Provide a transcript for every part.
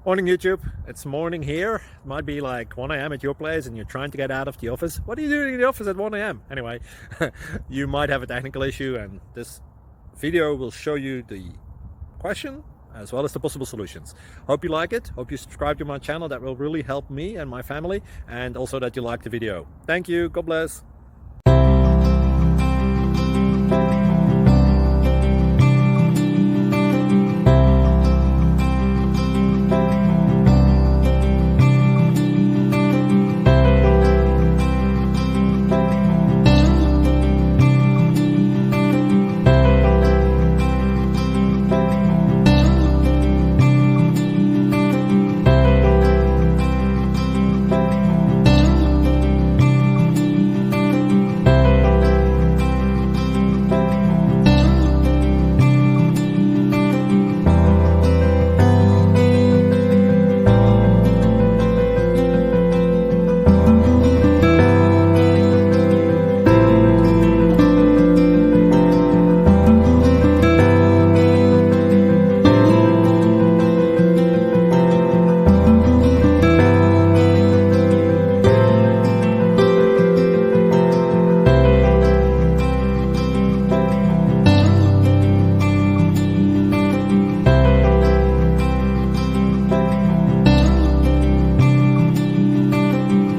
Morning YouTube, it's morning here. It might be like 1 a.m. at your place and you're trying to get out of the office. What are you doing in the office at 1 a.m? Anyway, you might have a technical issue and this video will show you the question as well as the possible solutions. Hope you like it, hope you subscribe to my channel. That will really help me and my family, and also that you like the video. Thank you, God bless.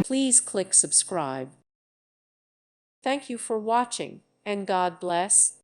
Please click subscribe. Thank you for watching, and God bless.